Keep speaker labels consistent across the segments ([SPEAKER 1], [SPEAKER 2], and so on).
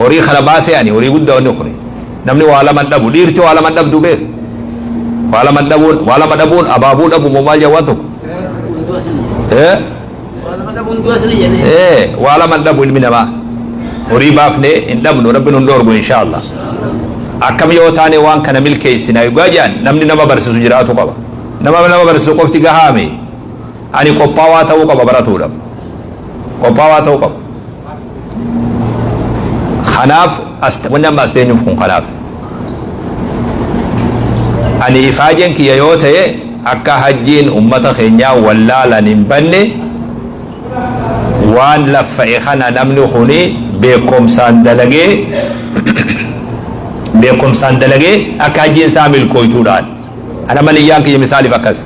[SPEAKER 1] horii kana baase ani horii guddaa wanni kuni namni waa lama dhabu dhiirti waa lama dhabdu beek waa lama dhabuun abaabuu dhabu moo maal jawwatu waa lama dhabu ilmi namaa horii baafnee hin dhabnu rabbi nun dhoorgu inshaallah akkam yoo taane waan kana milkeessina yugaa jaan namni nama barsiisu jiraatu qaba nama barsiisu qofti gahaame ani qophaawaa ta'uu qaba baratuudhaaf qophaawaa ta'uu qaba kanaaf wanni amma as teenyuuf kun kanaaf ani ifaajeen kiyya yoo ta'e akka hajjiin ummata keenyaa wallaalan hin banne waan laffa'e kana namni kuni beekumsaan dalagee akka hajjiin isaa milkooytuudhaan ana maniyyaan kiyya misaaliif akkas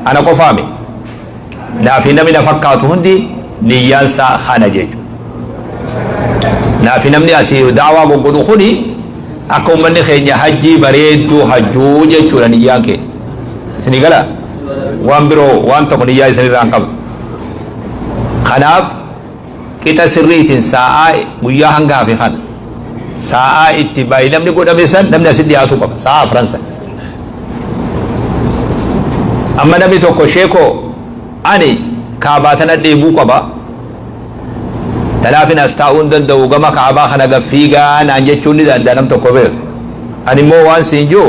[SPEAKER 1] ana qofaame naafi namni na fakkaatu hundi niyyaan isaa kana jechuudha naafi namni asii daawaa goggodhu kuni akka ummanni keenya hajjii bareedduu hajjuu jechuudha niyyaan kee isinii gala waan biroo waan tokko niyyaa isinirraa hin qabu kanaaf qixa sirriitiin saa'aa guyyaa hanga hafe kana saa'aa itti baay'ee namni godhame san namni asit dhiyaatu qaba saa'aa afran san amma namni tokko sheekoo ani kaabaatana dheebuu qaba tanaafin as taa'uu hin danda'u gama kaabaa kana gaffiigaa naan jechuun ni danda'a nam tokko beeku ani immoo waan siin jiru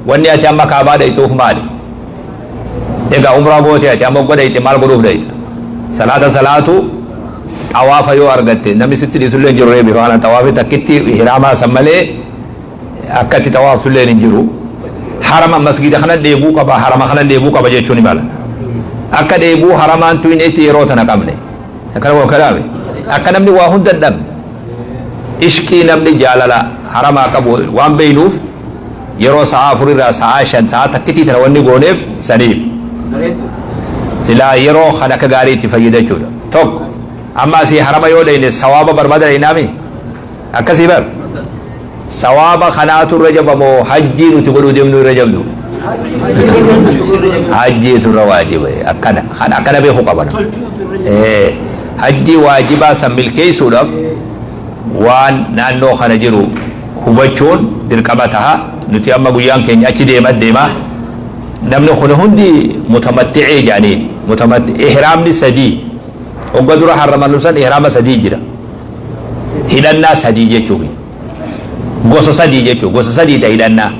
[SPEAKER 1] wanni ati amma kaabaa dhayxuuf maali egaa umraa goote ati amma godhayte maal godhuuf dhayta salaatu xawaafa yoo argatte namni sitti dhiisullee hin jiru reebi faana xawaafi takkitti hiraamaa san malee akkatti xawaafsullee hin jiru harama masgida kana dheebuu qaba harama kana dheebuu qaba jechuun mala akka dheebuu haramaan tuyin itti yeroo tana qabne akkana wal kalaame akka namni waa hunda dhabne ishqii namni jaalala haramaa qabu waan beeynuuf yeroo sa'a afurirraa sa'a shan sa'a takkitii tana wanni gooneef saniif silaa yeroo kan akka gaarii itti fayyadachuudha tokko amma asii harama yoo dhayne sawaaba barbaada dhaynaami akkasii bar sawaaba kanaatu irra jabamoo hajjii nuti godhuu deemnu irra jabdu hajjiitu irra waajiba akkana beeku qabana hajjii waajibaa san milkeessuudhaaf waan naannoo kana jiru hubachuun dirqama taha nuti amma guyyaan keenya achi deema namni kun hundi mutamatti'ee jedhaniin ihraamni sadii hogga dura harramannu san ihraama sadii jira hidhannaa sadii jechuun gosa sadii ta hidhannaa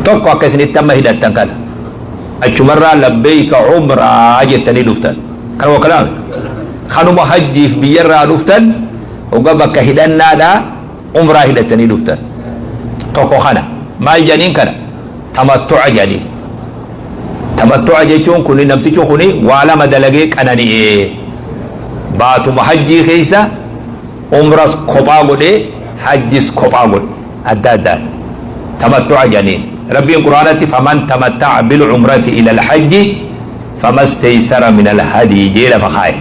[SPEAKER 1] tokko akka isinitti amma hidhattan kana achumarraa labbeeyka umraa jettanii dhuftan kana wakalaame kanuma hajjiif biyyarraa dhuftan hogga bakka hidhannaadhaa umraa hidhattanii dhuftan tokko kana maal jedhaniin kana tamattu'a jedhaniin tamattu'a jechuun kuni namtichi kuni waa lama dalagee qanani'ee baatuma hajjii keessa umras kophaa godhee hajjis kophaa godhe adda addaan tamattu'a jedhaniin rabbiin quraanatti faman tamatta'a bil umrati ila alhajji famastaysara min alhadii jee lafa kaaye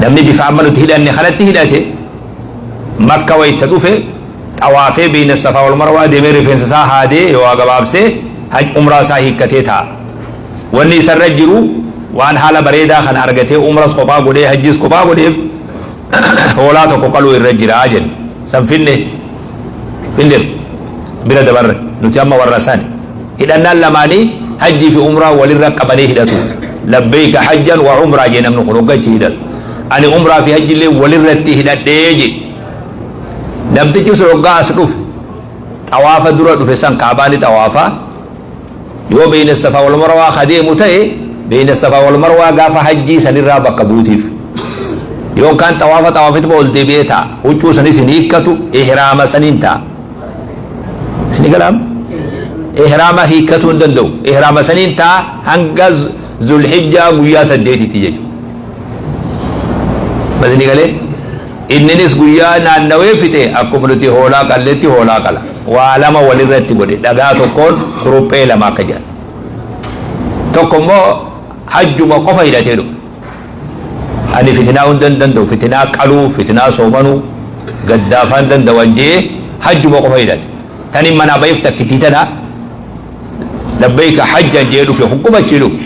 [SPEAKER 1] namni bifa amma nuti hidhanne kanatti hidhate makka wayta dhufe xawaafee beeyna safaa wal marwaa deemee rifeensa isaa haadee yoo gabaabsee umraa isaa hiikkatee ta'a wanni isarra jiru waan haala bareedaa kana argatee umras kophaa godhee hajjis kophaa godheef hoolaa tokko qaluu irra jira jennu san finne bira dabarre nuti amma warra san hidhannaan lamaanii hajjii fi umraa walirra qabanii hidhatu labbeeyka hajjan wa umraa jee namni kun hoggachi hidhatu ani umraa fi hajjillee walirratti hidhadhee je namtichi sun hoggaa as dhufe xawaafa dura dhufe san kaabaani xawaafa yoo beeyna safaa wal marwaa kadeemu ta'e beeyna safaa wal marwaa gaafa hajjii sanirraa bakka buutiif yookaan xawaafituma ol deebi'ee ta'a huccuu sanis hin hiikkatu ihraama saniin ta'a isini galaam ihraama hiikkatu hin danda'u ihraama saniin ta'a hanga zulhijjaa guyyaa 8tti jechuudha basini galee inninis guyyaa naannawee fite akkuma nuti hoolaa qalletti hoolaa qala waa lama walirratti godhe dhagaa tokkoon kuruphee lama akka jedhan tokko immoo hajjuma qofa hidhatee dhufe ani fitinaa hundan danda'u fitinaa qaluu fitinaa soomanuu gaddaafaan danda'an jee hajjuma qofa hidhate tani manaa bayeef takkitii tana labbeeyka hajjan jee dhufe hukumachii dhufe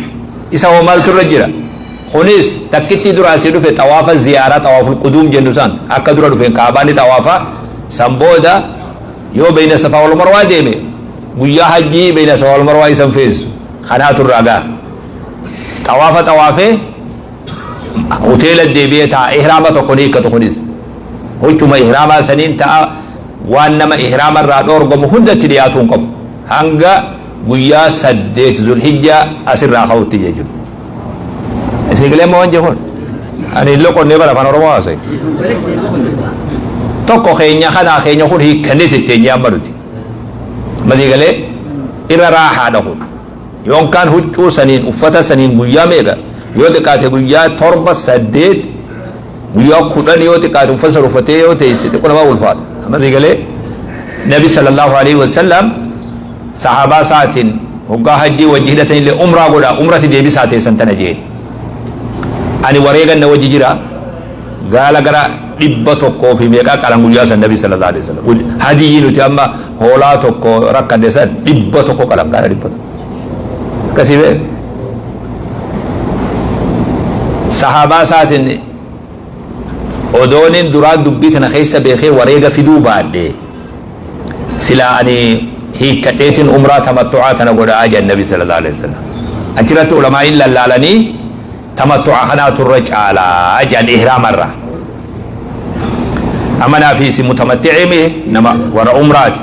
[SPEAKER 1] isa hoo maaltu irra jira خنيس تكتي دراسي في طواف الزيارة طواف القدوم جنوسان أكدر في كعباني طوافا سمبودا يو بين الصفا والمروة ديمي ويا حجي بين الصفا والمروة يسنفيز خنات الرقا طوافه hoteela deebi'ee taa ihraama tokko ni hiikkatu kunis hojjuma ihraamaa saniin ta'a waan nama ihraama irraa dhoorgamu hundatti dhiyaatuun qabu hanga guyyaa 8 zulhijjaa asirraa ka'utti jechuudha. Isiigilee moo waan jechuun ani illee qonnee bara afaan oromoo haasa'e tokko keenya kanaa keenya kun hiikkannee tetteenyee amma nuti masiigalee irra raahaadha kun yoonkaan huccuu saniin uffata saniin guyyaa meeqa yoo xiqqaate guyyaa 7 8 guyyaa 10 yoo xiqqaate uffata uffatee yoo teesse xiqqoo nama ulfaata ammas galee nabi sallallahu alaihi wasallam sahabaa saatiin hoggaa hajjii wajji hidhatan illee umraa godha umrati deebisaa teessan tana jeen ani wareegan na wajji jira gaala gara 100 fi meeqa qalan guyyaa san nabi sallallahu alaihi wasallam hadiyyi nuti amma hoolaa tokko rakkadde san 100 qalan gaala 100 kasibe sahabaa saatin odoonin duraa dubbii tana keessa beekee wareega fiduu baadhe silaa ani hiikkadheetin umraa tamattu'aa tana godhaa jedhan nabi sallallahu alaihi wasallam achirratti ulamaa'iin lallaalanii tamattu'a kanaatu irra caalaa jedhan ihraamarraa amanaa fi si mutamatti'ime nama warra umraati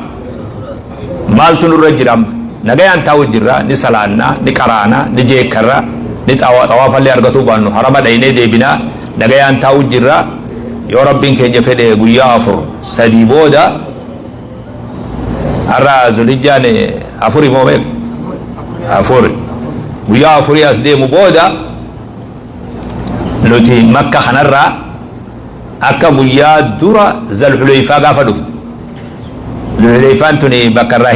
[SPEAKER 1] maaltu nurra jiram nagayaan taa'u jirra ni salaannaa ni qaraanaa ni jeekkarraa ni xawaafa illee argatuu baannu harama dhaynee deebinaa nagayaan taa'u jirra yoo rabbiin keenya fedhe guyyaa 4 3 booda har'a zulhijjaan 4 moo meeqa 4 guyyaa 4 as deemu booda nuti makka kanarraa akka guyyaa dura zalxuleeyfaa gaafa dhufu zalxuleeyfaan tuni bakka irraa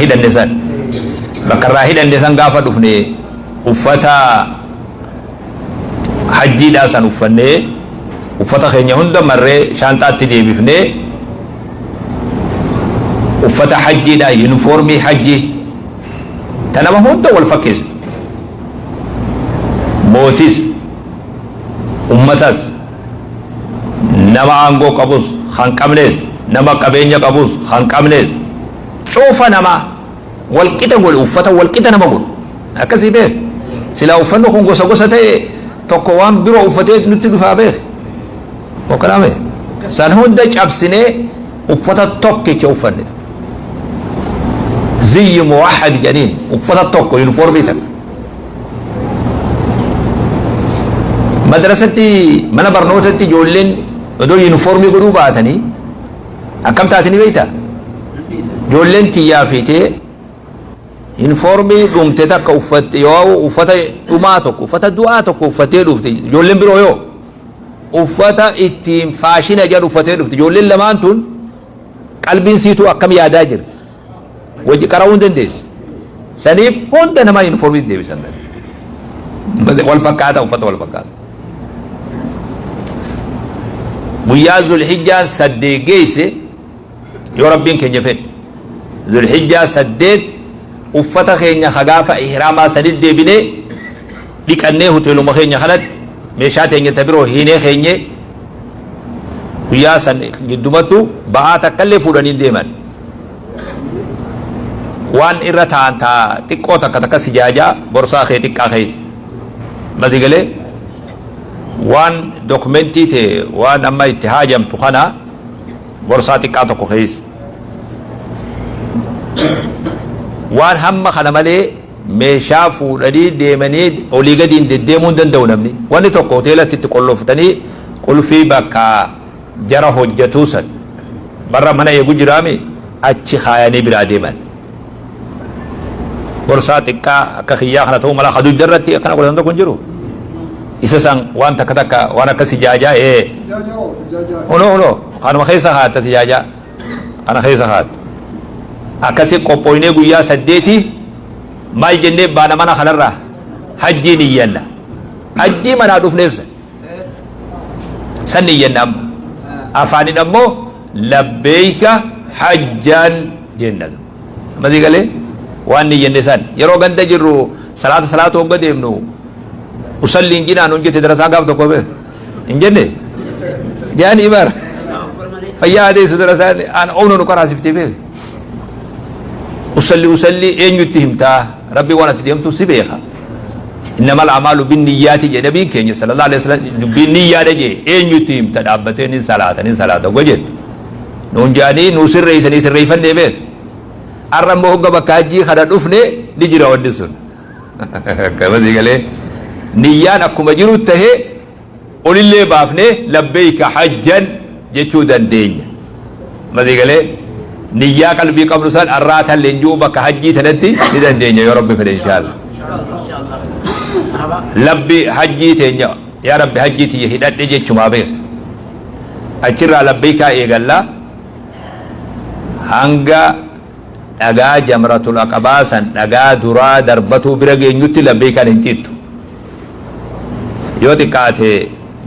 [SPEAKER 1] hidhanne san gaafa dhufne uffata hajjiidhaa san uffannee uffata keenya hunda marree shaanxaatti deebifnee uffata hajjiidhaa yuunifoormii hajjii ta nama hunda wal fakkeessu mootis ummatas nama aangoo qabus kan qabnees nama qabeenya qabus kan qabnees cuufa nama walqixa godhe uffata walqixa nama godhu akkasii beek silaa uffanni kun gosa gosa ta'e tokko waan biroo uffatee nutti dhufaa beek okkanaame san hunda cabsinee uffata tokkicha uffanne ziyyi muwahhad jedhaniin uffata tokko yuunifoormii takka madrasatti mana barnootatti ijoolleen odoo yuunifoormii godhuu baatanii akkam taatanii beektaa ijoolleen xiyyaa fiitee yuunifoormii dhumte takka uffatte yoo uffata dhumaa tokko uffata du'aa tokko uffattee dhufte ijoolleen biroo yoo uffata ittiin faashina jedhu uffattee dhufte ijoolleen lamaan tun qalbiin siituu akkam yaadaa jirti wajji qara'uu hin dandeessu saniif hunda namaa yuunifoormii deebisan wal fakkaata uffata wal fakkaata guyyaa zulhijjaa 8 geesse yoo rabbiin keenya fedhe zulhijjaa 8 uffata keenya gaafa ihraamaa sanit deebinee dhiqannee hoteeluma keenya kanatti meeshaa teenya tabiroo hiinee keenye guyyaa san giddumattu ba'aa takkallee fuudhanii deeman waan irra ta'an taa xiqqoo takka sijaajaa borsaa kee xiqqaa keessa masigalee waan dokumentii ta'e waan amma itti haajamtu kana borsaa xiqqaa tokko keessa waan hamma kana malee meeshaa fuudhanii deemanii olii gadiin deddeemuu hin danda'u namni wanni tokko hoteelatti itti qolloftanii qulfii bakka jara hojjetuu san barra mana eegu jiraame achi kaayanii biraa deeman borsaa xiqqaa akka kiyyaa kana ta'uu mala haduu jarratti akkana godhatan tokko hin jiru isa san waan takka waan akka sijaajaa uno kanuma keessa haatta sijaajaa kana keessa haatta akkasi qophooynee guyyaa 8 maal jennee baana mana kanarraa hajjii niyyanna hajjii manaa dhufneef san niyyanna amma afaanin ammoo labbeeyka hajjaan jennatu ammasii galee waan niyyanne san yeroo ganda jirru salaata hogga deemnu usalli injinaan unjete darasaa gaaf tokko be injenne jaani bar fayyaa adeessu darasaa an omno nu qaraasifte be usalli eenyutti himtaa rabbi waan ati deemtu si beeka إنما الأعمال بالنيات جنبي كيني صلى الله عليه وسلم بالنيات جي إن يتيم تدابتين صلاة وجد نونجاني نوسر ريفن ديبت أرمو هو بكاجي خدا دفنه نجرا ودسون كما ذيكله نيان أكو مجرو تهي قول اللي بافنه لبيك حجا جتشو دندين ما ذيكله نيا قلبي قبل سال الرات اللي نجو بك حجي تلتي دندين يا رب في إن شاء الله لبي حجي تينيا يا رب حجي تي هدات دي جچما به اچرا لبيك ايغلا هانغا دغا جمرة العقبة سن دغا درا دربتو برغ نيوتي لبيك ننچيتو يوتي كاته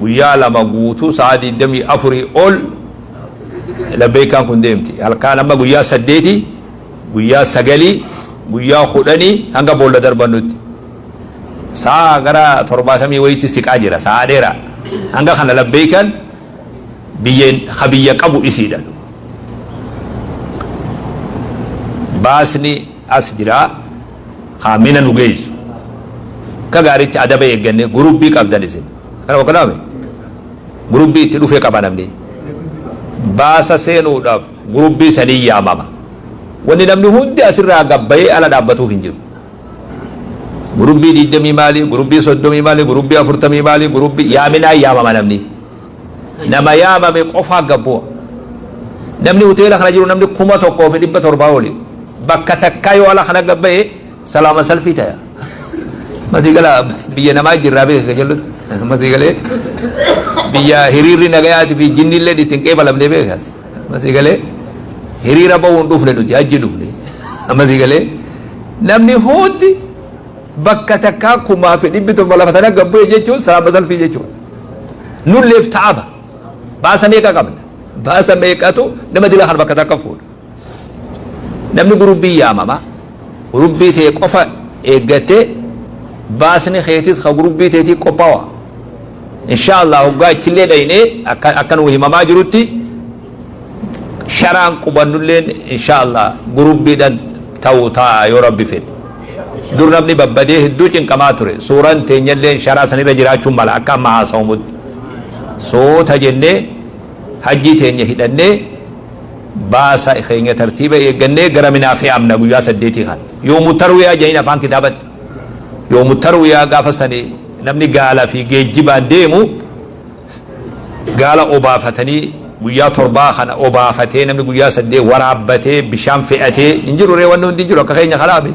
[SPEAKER 1] ويا لما غوتو سادي دمي افري اول لبيك كون ديمتي هل كان ما ويا سديتي ويا سغلي ويا خدني هانغا بول دربنوتي saa gara 70 wayitti siqaa jira saa dheera hanga kana labbeekan biyya qabu isiidha baasni as jira haamina nu geessu ka gaaritti adaba eegganne gurubbii qabdan isin kana boqolaame gurubbii itti dhufee qaba namni baasa seenuudhaaf gurubbii sanii yaamama wanni namni hundi asirraa gabbayee ala dhaabbatuuf hin jiru gurubbii 20 maali gurubbii 30 maali gurubbii 40 maali gurubbii yaamina yaamama namni nama yaamame qofa gabbu'a namni hoteela kana jiru namni 1,700 oli bakka takka yoo ala kana gabbaye salaama salfii taya masigala biyya namaa jirraa beeka jallut masigale biyya hiriirri nagayaati fi jinnillee ittiin qeebalamne beekas masigale hiriira ba'uun dhufne nuti hajji dhufne masigale namni hundi bakka takkaa kumaa fi 100 lafa tana gabbu'e jechuun salaama salfii jechuudha nulleef ta'aba baasa meeqa qabna baasa meeqatu nama dila kan bakka takka fuudha namni gurubbii yaamama gurubbii ta'e qofa eeggate baasni keetis ka gurubbii ta'etii qophaawa inshaallah hoggaa ichillee dhaynee akkan himamaa jirutti sharaan qubannulleen inshaallah gurubbiidhaan ta'uu ta'a yoo rabbi fedhe dur namni babbadee hedduu cinqamaa ture suuraan teenyalleen sharaa sanirra jiraachuun mala akka amma haasa'umutti soota jennee hajjii teenya hidhannee baasa keenya tartiiba eeggannee gara minaa fe'amna guyyaa 8 kan yoomu tarwiyaa jedhanii afaan kitaabatti yoomu tarwiyaa gaafa sanii namni gaala fi geejjibaan deemu gaala obaafatanii guyyaa 7 kana obaafatee namni guyyaa 8 waraabbatee bishaan fe'atee hin jiru ree wanni hundi hin jiru akka keenya kanaabe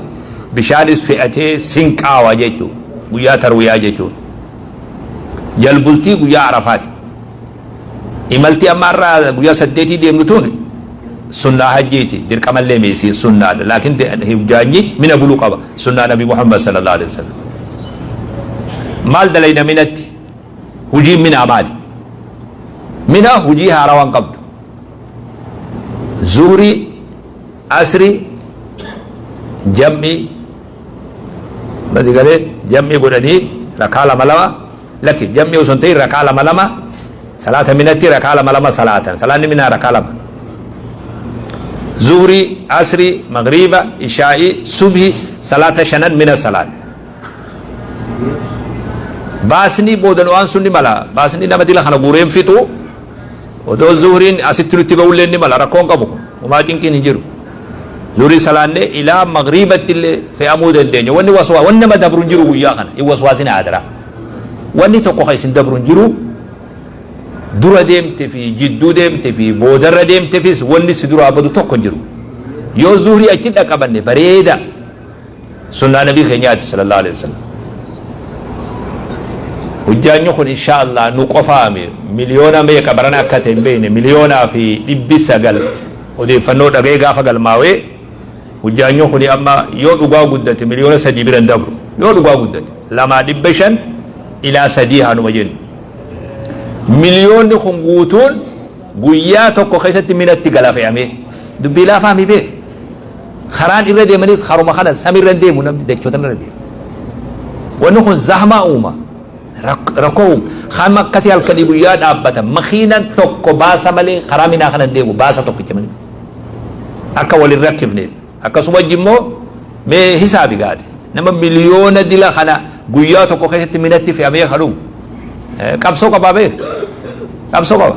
[SPEAKER 1] bishaanis fe'atee sinqaawa jechuun guyyaa tarwiyaa jechuun jalbultii guyyaa arafaati imaltii amma irraa guyyaa 8 deemnu tun sunnaa hajjiiti dirqamallee meesii sunnaadha laakiin hujjaanyi mina buluu qaba sunnaa nabi muhammad sallallahu alaihi wasallam maal dalayna minatti hujii minaa maali mina hujii haarawaan qabdu zuhrii asri jam'i madigale jam'i godhanii rakaa lama laki jam'i osoo hin ta'in rakaa lama salaata minatti rakaa lama salaatan salaanni minaa rakaa lama zuhri asri magriba ishaa'i subhi salaata shanan mina salaat baasni boodan waan sunni mala baasni nama dila kana guureen fixu odoo zuhriin asitti nutti ba'ulleen ni mala rakkoon qabu umaa cinqiin hin jiru zuhri salaanne ilaa magribatti illee fe'amuu dandeenya wanni waswaa wanni nama dabru hin jiru guyyaa kana hin waswaasin aadara wanni tokko ka isin dabru hin jiru dura deemte fi jidduu deemte fi boodarra deemte fis wanni si dura abadu tokko hin jiru yoo zuhrii achi dhaqabanne bareeda sunnaa nabii keenyaati sallallahu alaihi wasallam hujjaanyi kun inshaallah nu qofaame miliyoona meeqa barana akka ta'e hin beekne miliyoonaa fi 900 odeeffannoo dhagee gaafa galmaawee hujjaanyi kun amma yoo dhugaa guddate miliyoona 3 biran dabru yoo dhugaa guddate 2,500 ilaa 3 haanuma jennu miliyoonni kun guutuun guyyaa tokko keessatti minatti gala fe'amee dubbii laafaa mi beek karaan irra deemanis haruma kana samiirra deemu namni dachoota irra deemu wanni kun zahmaa uuma rakkoo khama akkasii halkanii guyyaa dhaabbata makiinan tokko baasa malee karaa minaa kana deemu baasa tokkicha malee akka walin rakkifneef akkasuma immoo mee hisaabi gaate nama miliyoona dila kana guyyaa tokko keessatti minatti fe'amee kadhu qabsoo qabaa beek qabsoo qaba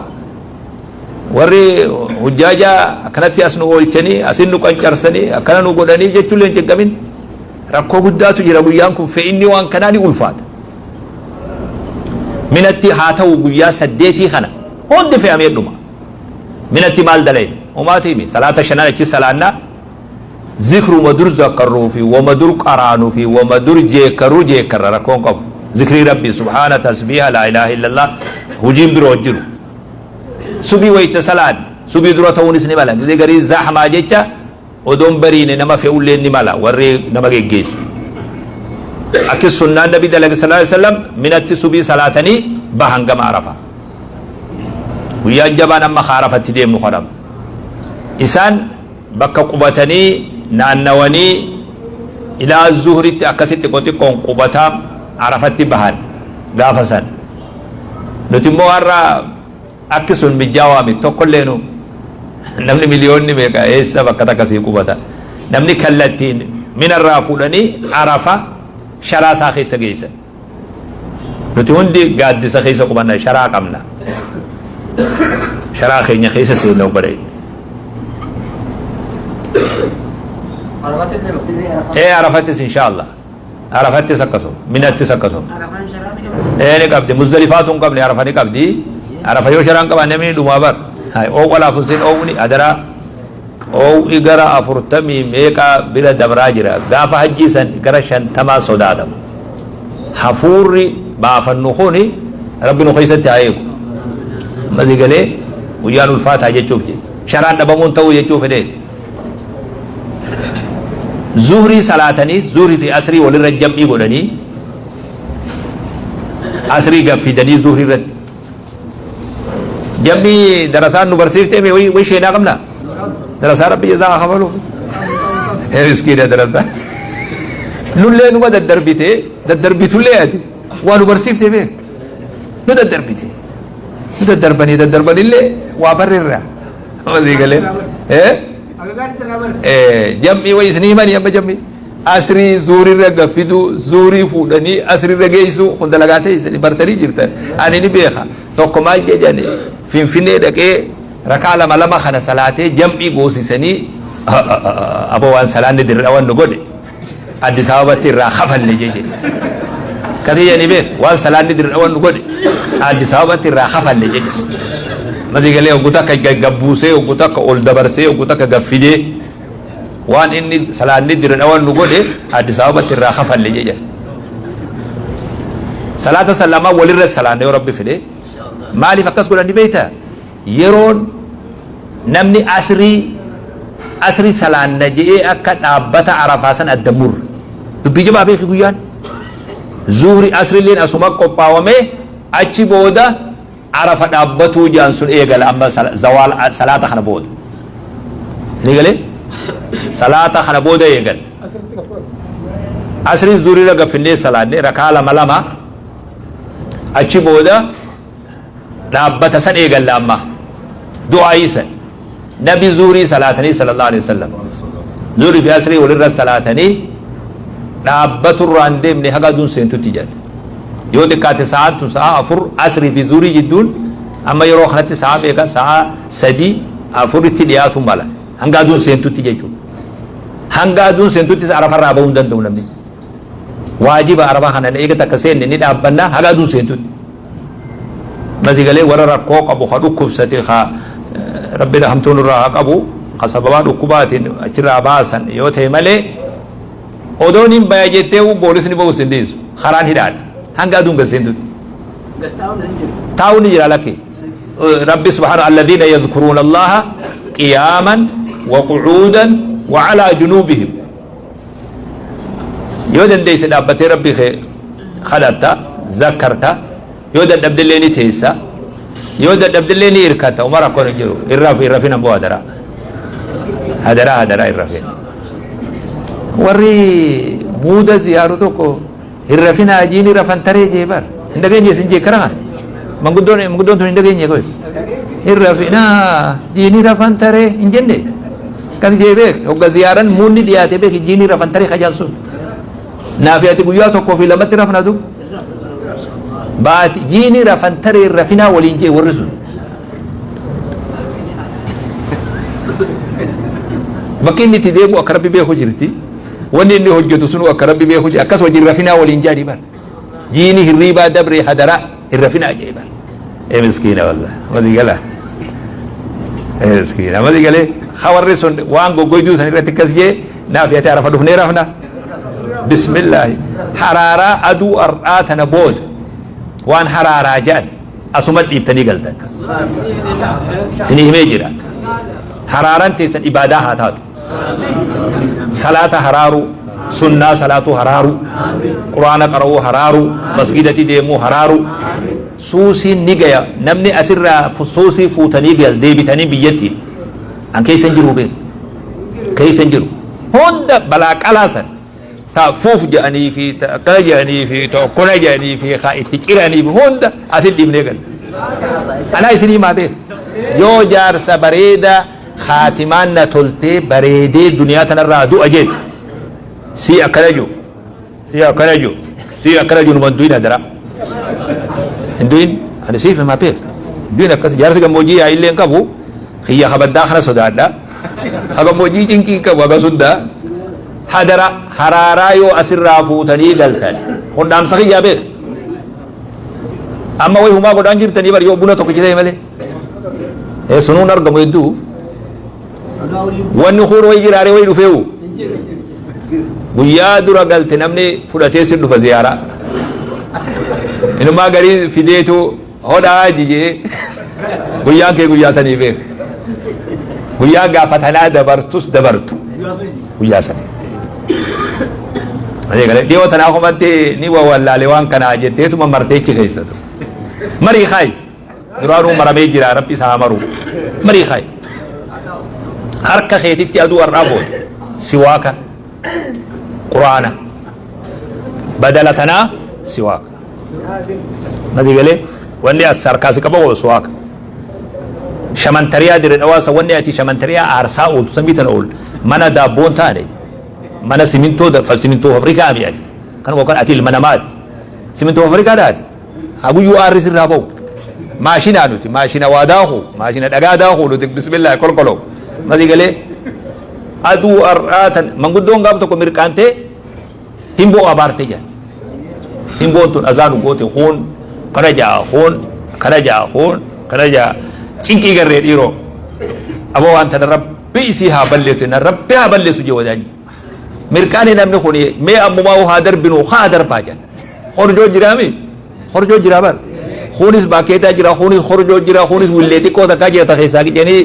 [SPEAKER 1] warri hujjaaja akkanatti as nu oolchanii asin nu qancarsanii akkana nu godhanii jechuun leen jeggamin rakkoo guddaatu jira guyyaan kun fe'inni waan kanaa ni ulfaata minatti haa ta'u guyyaa saddeetii kana hundi fe'amee dhuma minatti maal daleen umaatiimi salaata shanan achi salaannaa ذكر مدر ذكروا في ومدر قرانوا في ومدر جيكروا جيكر ركون قب ذكر ربي سبحانه تسبيح لا اله الا الله هجيم بروجر سبي ويتسلان سبي درتون اسني مالا دي غري زحمه جچا ودون برين نما في اولين مالا وري نما گيس اكي سنن النبي صلى الله عليه وسلم من التسبي صلاتني بهنگم عرفه ويا جبان ما خرفت دي مخرم انسان بك قبتني نانواني الى الظهر اكست قوتي كون قبتا عرفت بهان غافسن نتمو ارا اكسون بجوامي توكلينو نمني مليون ني ميغا ايسا بكتا كسي قبتا نمني كلتين من الرافودني عرفه شرا ساخي سغيس نتون دي غاد سخيس قبنا شرا قمنا شرا خيني خيس سينو بري عرفت ان شاء الله عرفت سكتو من سكتو نقبض مزدلفات قبل عرفت قبدي عرفت يو شران قبل نمني دومابر هاي او ولا فسين او ني ادرا او اغرا افرتمي ميقا بلا دبراجرا غاف حجيسن غرا شنتما سودادم حفوري بافنخوني ربنا خيست ايكو مزيغلي ويان الفاتحه يچوف شران دبمون تو يچوف دي زهري صلاتني زهري في أسري وللرجم يقولني أسري قفدني زهري رد جمي درسان نبرسيف تيمي وي شينا قمنا درسان ربي جزاء خفلو هي مسكين درسان نولي نما ددربيتي ددربيتو لياتي ونبرسيف تيمي نو ددربيتي ددربني اللي وابرر وذي قال ايه جمعي ويسنيمان يا جمعي أسري زوري رجع فيدو زوري فودني أسري رجع يسوع خد لقاته يسني برتري جرتا أنا نبيخا توكما جاني فين دكة ركالة ملما خنا صلاته جمعي غوسي سني أبو وان سلان ندير أوان نقول أدي سببتي راخفن لجيجي كذي يعني بيه وان سلان ندير أوان نقول أدي سببتي راخفن لجيجي ماذا قال لي وقتك جابوسه وقتك أول دبرسه وقتك جافيده وان إني سلام ندير أول نقوله هذا سبب الراحة فللي صلاة السلام ولي الرسالة يا رب فيله ما لي فكس قول عندي بيته يرون نمني أسري سلام نجي أكاد أبتا عرفاسن الدمور تبيجي ما بيخي قيان زهري أسري لين أسماك قباومه أشي بودا عرفت أبتو جانسون إيقال أما زوال صلاة خنا بود نيقال صلاة خنا بود إيقال أسري زوري لغا فيني صلاة ركالة ملما أشي بودا نابتا سن إيقال أما دعائي سن نبي زوري صلاتني صلى الله عليه وسلم زوري في أسري ولر صلاتني نابتو الراندي من حقا دون سنتو تجال yoo xiqqaate sa'aatu sa'a afur asrii fi zuurii jidduun amma yeroo kanatti sa'a meeqa sa'a sadii afuritti dhiyaatu mala hanga aduun seentutti jechuudha hanga aduun seentutti arafarraa bahuu hin danda'u namni waajiba araba kana eega takka seenne ni dhaabbanna hanga aduun seentutti mazigalee warra rakkoo qabu ha dhukkubsate ha rabbina hamtuun irraa ha qabu ha sababaa dhukkubaatiin achirraa baasan yoo ta'e malee odoon hin baya jettee boolisni bahuu hin dhiisu karaan hidhaadha hanga adun gasendu tauni jira laki rabbi subhanahu alladhina yadhkuruna allaha qiyaman wa qu'udan wa ala junubihim yodan deyse dabbate rabbi khadatta zakarta yodan dabdileni teessa yodan dabdileni irkata umara kono jiru irrafina bo hadara irrafina warri muda ziyaru toko الرفنا أجيني رفن تري جبر Ndageenye sin jeekara manguddoon tun ndageenye koy irra fina diini rafan tare hin jenne kas jeebe hogga ziyaaran muunni dhiyaate beeki diini rafan tare kajalsu naafi ati guyyaa tokkoo fi lamatti rafnatu baati diini rafan tare rafina waliin jee warri sun bakki inni itti deemu akka rabbi beeku jirti wanni inni hojjetu sunu akka rabbi beeku jirti akkas wajjin rafinaa waliin jaadhi bar jiini hirriibaa dabre hadara irrafinaa jee bar miskiina wallah madi gala miskiina madi gale khawarri sun waan goggoyduu san irratti akkas jee naafi ati arafa dhufnee rafna bismillaahi haraaraa aduu ar'aa tana booda waan haraaraa jedhan asuma dhiiftanii galtan sinii himee jira haraaran teessan ibaadaa haa taatu salaata haraaru sunnaa salaatu haraaru quraana qara'uu haraaru masgidatti deemuu haraaru suusiin ni gaya namni asirraa suusii fuutanii gal deebitanii biyyattiin an keessan jiru beeku keessan jiru hunda balaa qalaasan taafuuf jedhanii fi taqqaa jedhanii fi tokkona jedhanii fi haa itti ciranii fi hunda asin dhiibnee gal anaa isinii maa beeku yoo jaarsa bareedaa خاتمان نتولتي بريدي دنيا تنرى دو أجد سي أكرجو نمندوين هدرا هندوين أنا سيف ما بيه دوين أكس جارس كموجي عيلين كابو خيا خبر داخل سودادا خبر موجي جنكي كابو بسودا هدرا هرارايو أسر رافو تني قلتن خندام سخي جابه أما وي هما قد أنجر تني بر يوبونا تكجري ملي سنون أرقم يدو wanni khuru way jiraare way dhufeewu guyyaa dura galte namni fudhatee sin dhufa ziyaara inumaa garii fideetu hodhaa jijee guyyaan kee guyyaa sanii beek guyyaa gaafatanaa dabartus dabartu guyyaa sanii dhiyoo tanaa kumatti ni wawallaale waan kanaa jetteetuma marteechi keessatu marii kaayi duraanuu maramee jira rabbi isaa maru marii kaayi harka keetitti aduu arraaboon siwaaka quraana badalatanaa siwaaka madi galee wanni as harkaasi qaba wal siwaaka shamantariyaa dire dhawaasa wanni ati shamantariyaa aarsaa ooltu samiitan ool mana daabboon taane mana simintoo afrikaa mi'ati kan wakan ati ilma namaati simintoo afrikaa daati haguyyuu aarris irraa ba'u maashinaa nuti maashina waa daaku maashina dhagaa daaku nuti bismillah kolkoloo madi galee aduu ar'aatan manguddoon gaaf tokko mirqaantee timboo abaarte jedhan timboon tun azaanu goote huun kana ja'a huun kana ja'a huun kana ja'a cinqii garree dhiiroo aboo waan tana rabbi isii haa balleessu na rabbi haa balleessu jee wadaanyi mirqaanii namni kun mee ammumaa haa darbinu haa darbaa jedhan horjoo jiraami horjoo jiraa bar huunis baakeetaa jira huunis horjoo jira huunis willee xiqqoo takkaa jirata keessaa jedhanii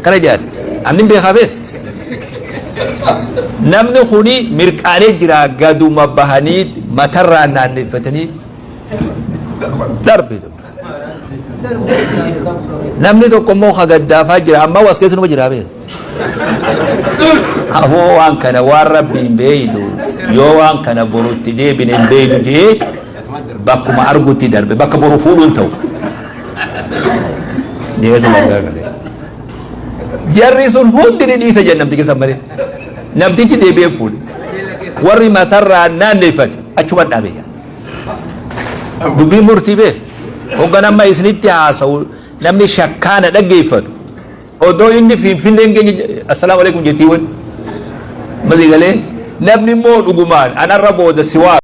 [SPEAKER 1] kana jedhan amnin beekaa beek namni kuni mirqaalee jira gaduma bahanii matarraa naanneeffatanii darbe namni tokko immoo hagaddaafaa jira amma was keessa numa jiraa beek aboo waan kana waan rabbiin beeydu yoo waan kana borutti deebine hin beeydu jee bakkuma argutti darbe bakka boru fuudhuun ta'u jarri sun hundi ni dhiisa jedhan namtichi san malee namtichi deebi'ee fuudhe warri matarraa naanneeffate achuma dhaabee dubbii murtii beek hoggan amma isinitti haasa'u namni shakkaana dhaggeeffatu odoo inni finfinneen keenya assalaamu alaikum jettii wani masi galee namni immoo dhugumaan anarra booda siwaa